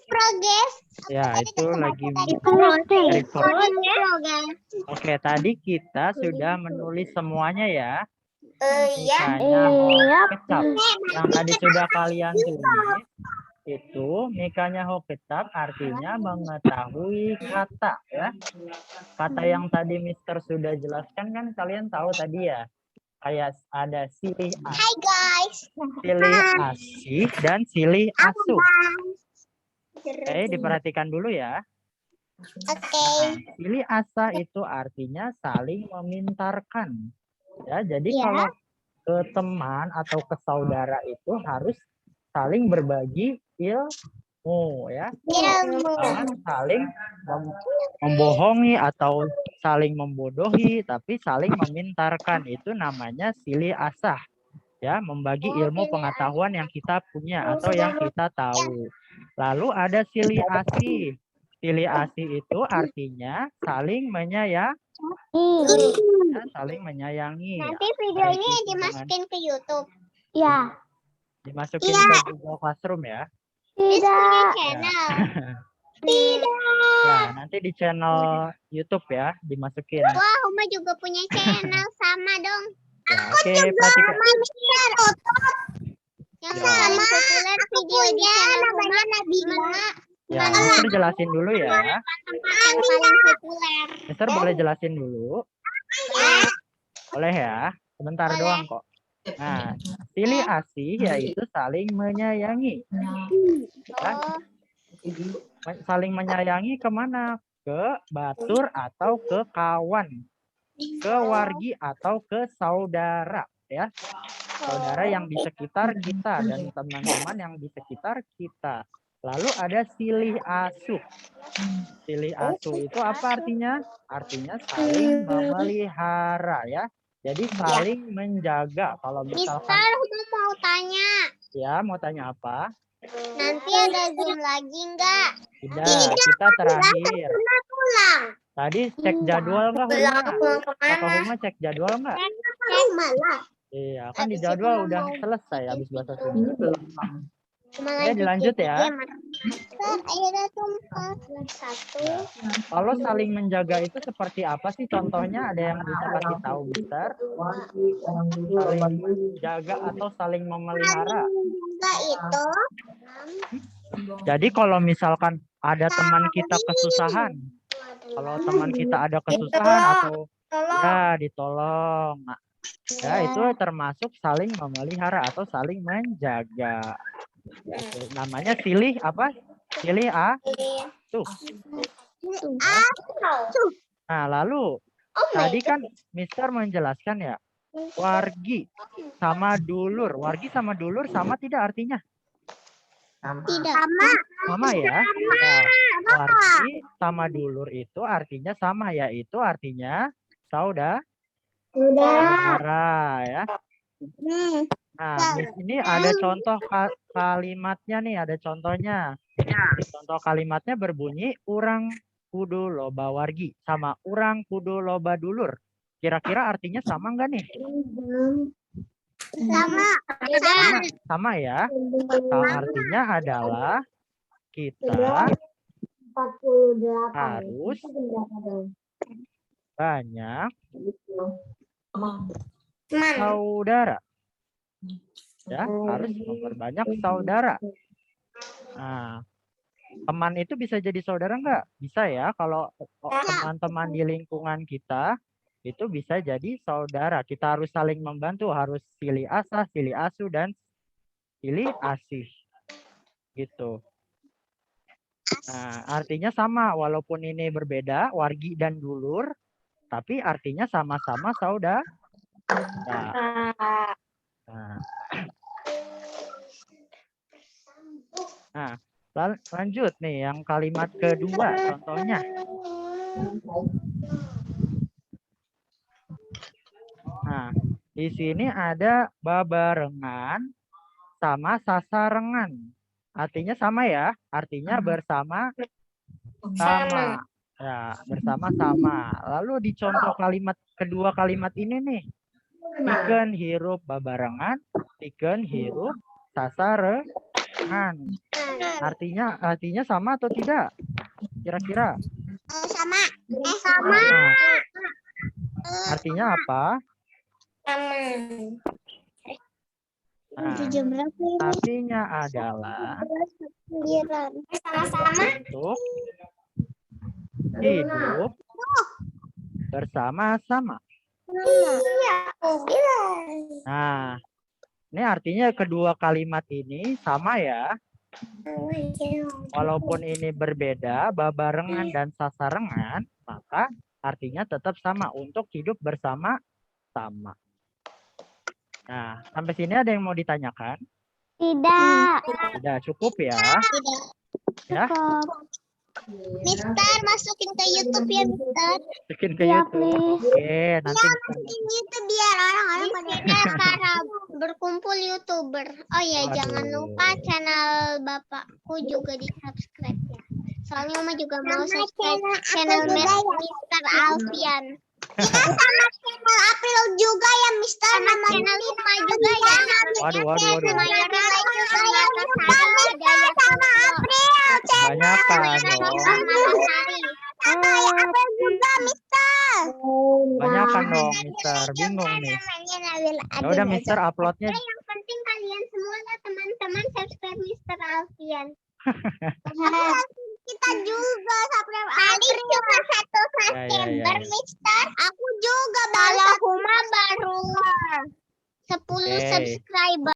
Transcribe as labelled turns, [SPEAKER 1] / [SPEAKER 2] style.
[SPEAKER 1] Progress.
[SPEAKER 2] Ya, itu lagi
[SPEAKER 1] Progress.
[SPEAKER 2] Oke, tadi kita sudah menulis semuanya ya.
[SPEAKER 1] Iya.
[SPEAKER 2] Mikanya Hokecap. Yang tadi sudah kalian tulis itu Mikanya Hokecap artinya mengetahui kata ya. Kata yang tadi Mister sudah jelaskan kan kalian tahu tadi ya. Kayak ada silih
[SPEAKER 1] Hai guys.
[SPEAKER 2] silih asih dan silih asuh. Oke, diperhatikan dulu ya.
[SPEAKER 1] Oke.
[SPEAKER 2] Silih asah itu artinya saling memintarkan. Ya, jadi
[SPEAKER 1] Ya.
[SPEAKER 2] kalau ke teman atau ke saudara itu harus saling berbagi ilmu ya. Jangan saling membohongi atau saling membodohi, tapi saling memintarkan. Itu namanya silih asah. Ya, membagi ilmu pengetahuan yang kita punya atau yang kita tahu. Lalu ada silih asih. Silih asih itu artinya saling menyayangi. Ya, saling menyayangi.
[SPEAKER 1] Nanti video ini dimasukin ke YouTube.
[SPEAKER 3] Ya.
[SPEAKER 2] Dimasukin ke Google Classroom ya.
[SPEAKER 1] Tidak.
[SPEAKER 3] Tidak.
[SPEAKER 2] Ya, nanti di channel YouTube ya dimasukin.
[SPEAKER 1] Wah, Uma juga punya channel sama dong.
[SPEAKER 2] Ya, oke, perhatikan.
[SPEAKER 1] Yang paling populer video di channel namanya Nabila.
[SPEAKER 2] Ya, Mister jelasin dulu ya.
[SPEAKER 1] Yang paling populer.
[SPEAKER 2] Mister boleh jelasin dulu. Boleh ya. Sebentar doang kok. Nah, silih asih yaitu saling menyayangi. Ya, saling menyayangi kemana? Ke batur atau ke kawan. Ke wargi atau ke saudara. Ya, saudara yang di sekitar kita dan teman-teman yang di sekitar kita. Lalu ada silih asuh. Silih asuh itu apa artinya? Artinya saling memelihara ya. Jadi saling menjaga. Kalau misalkan
[SPEAKER 1] Mister, aku mau tanya.
[SPEAKER 2] ya mau tanya apa?
[SPEAKER 1] Nanti ada Zoom lagi nggak?
[SPEAKER 2] Tidak, kita terakhir.
[SPEAKER 1] Pulang.
[SPEAKER 2] Tadi cek jadwal nggak Huma? Kakak Huma cek jadwal nggak?
[SPEAKER 1] Malah.
[SPEAKER 2] Iya, kan di jadwal udah selesai habis bahasa Sunda.
[SPEAKER 1] Malah
[SPEAKER 2] dilanjut ya.
[SPEAKER 1] Ayo datang satu.
[SPEAKER 2] Kalau saling menjaga itu seperti apa sih contohnya? Ada yang bisa kasih tahu, Mister? Saling menjaga atau saling memelihara?
[SPEAKER 1] Enggak itu.
[SPEAKER 2] Jadi kalau misalkan ada teman kita kesusahan, kalau teman kita ada kesusahan atau ya ditolong, nah, ya itu termasuk saling memelihara atau saling menjaga. Namanya silih apa? Silih asuh. Nah, lalu tadi kan Mister menjelaskan ya, wargi sama dulur. Wargi sama dulur sama tidak artinya?
[SPEAKER 1] Tidak.
[SPEAKER 2] Sama ya. Nah, wargi sama dulur itu artinya sama, yaitu artinya saudara ya. Nah, di sini ada contoh kalimatnya nih, ada contohnya. Contoh kalimatnya berbunyi urang kudu loba wargi sama urang kudu loba dulur. Kira-kira artinya sama enggak nih? Sama ya. Artinya adalah kita harus banyak saudara. Ya, harus memperbanyak saudara. Nah, teman itu bisa jadi saudara enggak? Bisa ya, kalau teman-teman di lingkungan kita itu bisa jadi saudara. Kita harus saling membantu, harus silih asah, silih asuh, dan silih asih. Gitu. Nah, artinya sama, walaupun ini berbeda, wargi dan dulur, tapi artinya sama-sama saudara. Nah, lanjut nih yang kalimat kedua contohnya. Nah, di sini ada babarengan sama sasarengan. Artinya sama ya, artinya bersama sama. Ya, bersama-sama. Lalu di contoh kalimat kedua kalimat ini nih. Pikeun hirup babarengan, pikeun hirup sasarengan. Artinya sama atau tidak? Kira-kira?
[SPEAKER 1] Sama.
[SPEAKER 2] Sama. Artinya apa? Nah, artinya adalah untuk hidup bersama-sama. Nah, ini artinya kedua kalimat ini sama ya. Walaupun ini berbeda, babarengan dan sasarengan, maka artinya tetap sama untuk hidup bersama-sama. Nah, sampai sini ada yang mau ditanyakan?
[SPEAKER 1] Tidak.
[SPEAKER 2] Tidak, cukup ya.
[SPEAKER 1] Tidak.
[SPEAKER 2] Ya,
[SPEAKER 1] Mister, masukin ke YouTube ya, Mister.
[SPEAKER 2] bikin ke YouTube. Oke, nanti
[SPEAKER 1] Masukin YouTube biar orang-orang pada para berkumpul YouTuber. Oh ya, jangan lupa channel Bapakku juga di-subscribe ya. Soalnya Mama juga mau subscribe channel Mister Alfian. Kita sama channel April juga ya, Mister. Sama channel Lupa juga ya.
[SPEAKER 2] Waduh.
[SPEAKER 1] Sama Yara juga ya. Sama April.
[SPEAKER 2] Kebanyakan dong.
[SPEAKER 1] Sama April juga, Mister.
[SPEAKER 2] Kebanyakan dong, Mister. Bingung nih. Ya udah, Mister uploadnya.
[SPEAKER 1] Yang penting kalian semua lah teman-teman subscribe Mister Alfian. Kita juga subscribe April. Cuma 1 September,
[SPEAKER 2] Ya.
[SPEAKER 1] Mister. Aku juga baru. Kalau Huma baru 10 subscriber.